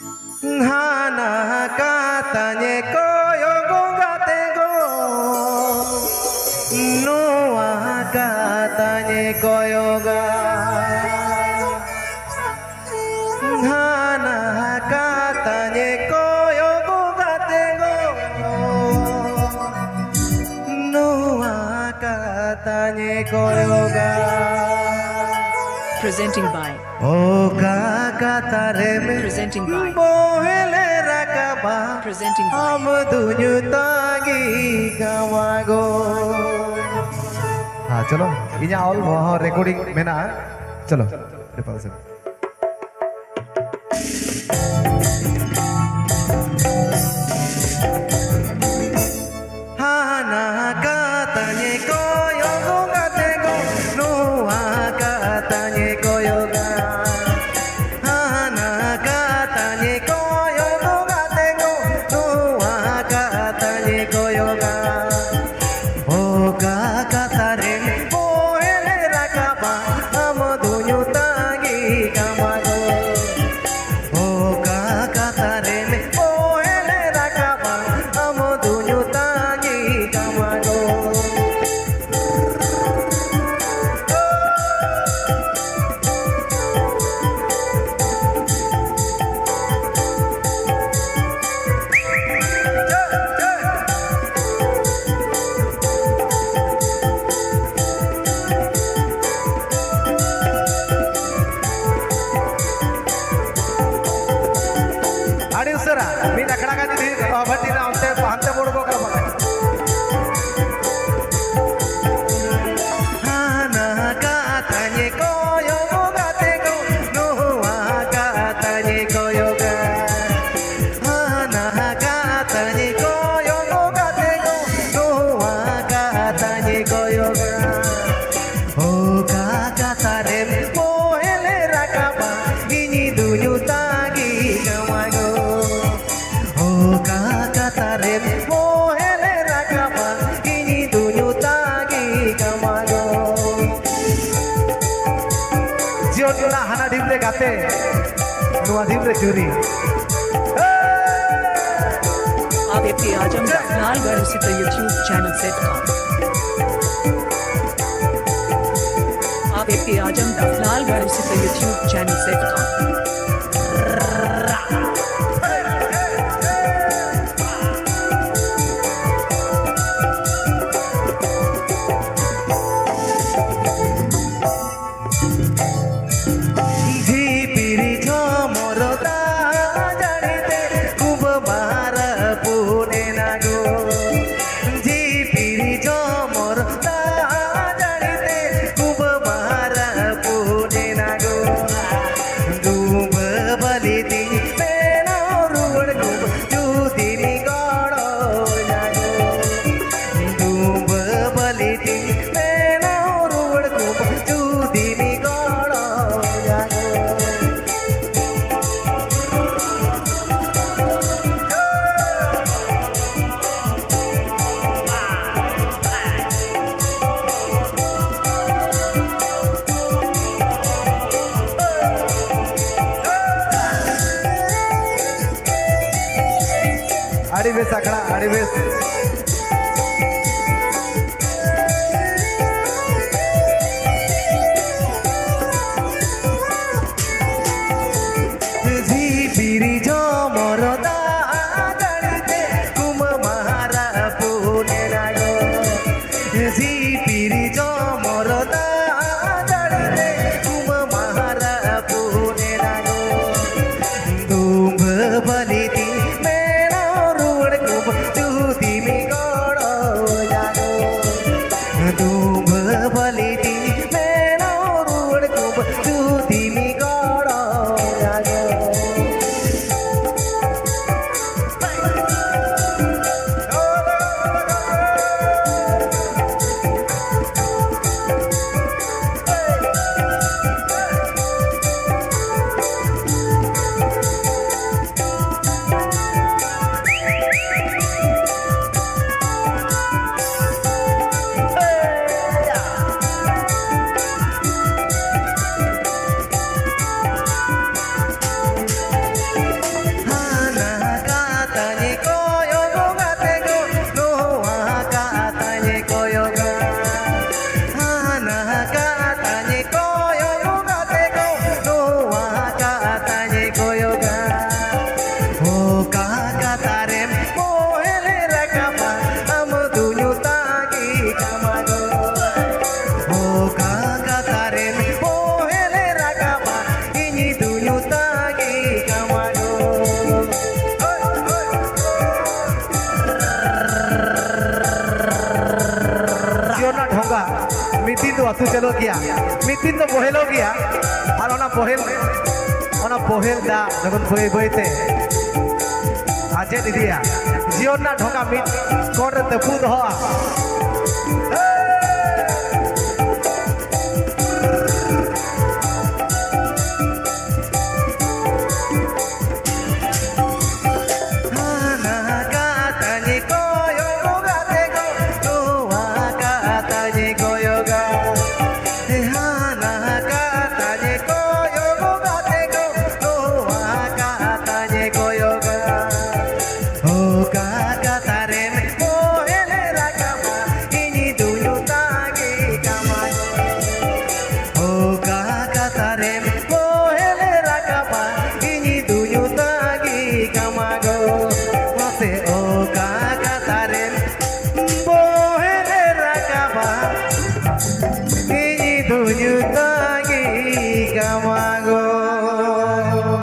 hana katanya koyo gongate go noa katanya koyo ga hana katanya koyo gongate go noa katanya koyo ga. Presenting by. O kakatare me Presenting by. bohele rakaba Presenting by. हम दुनिया तागी कमागो. हाँ चलो इन्हें all वहाँ recording में ना चलो repulsion. हाँ ना katanya koyo gongate go noa katanya koyo ga hana katanya koyo gongate go noa katanya koyo ga o kakatare bohele rakaba am dunyo tagi kamago o kakatare bohele rakaba am dunyo tagi kamago. आणि sir मी नकडा का दिली भट्टीने आमच्या बोडको करा बघा. hana katanya koyo gongate go noa katanya koyo ga hana katanya koyo gongate go noa katanya koyo ga o kakatare bohele rakaba ini dunyo tagi kamago o kakatare bohele rakaba ini dunyo tagi kamago. जियोटला हाना ढिबले गाते नुआ ढिबले चूरी. AVP Ajam Dafnalgarh Sita YouTube channel setcom. AVP Ajam Dafnalgarh Sita YouTube channel setcom. झिपिरी झमर जानिते खूब बार पुणे नागो झिपिरी झमर जानिते खूब बार पुणे नागो डूब बलिती पेनो रुवड खूब जुदिनी गडो नागो डूब बलिती पेनो रुवड खूब जुदिनी गडो नागो. अडिबेस आकडा अडिबेस झिपिरी झमर जानिते कुम महारा पुणे नागो झिपिरी झमर जानिते कुम महारा पुणे नागो डूब बलिती मेरा रुवड खूब जुदी मी ᱩᱛᱩ ᱪᱟᱹᱞᱩ ᱜᱮᱭᱟ ᱢᱤᱫ ᱫᱤᱱ ᱫᱚ ᱵᱚᱦᱮᱞᱚᱜ ᱜᱮᱭᱟ ᱟᱨ ᱚᱱᱟ ᱵᱚᱦᱮᱞ ᱫᱟᱜ ᱡᱚᱠᱷᱚᱱ ᱵᱟᱹᱭ ᱵᱟᱹᱭᱛᱮ ᱟᱡᱮᱫ ᱤᱫᱤᱭᱟ ᱡᱤᱭᱚᱱ ᱨᱮᱱᱟᱜ ᱰᱷᱚᱸᱜᱟ ᱢᱤᱫ ᱠᱚᱬ ᱨᱮ ᱛᱟᱹᱯᱩ ᱫᱚᱦᱚᱜᱼᱟ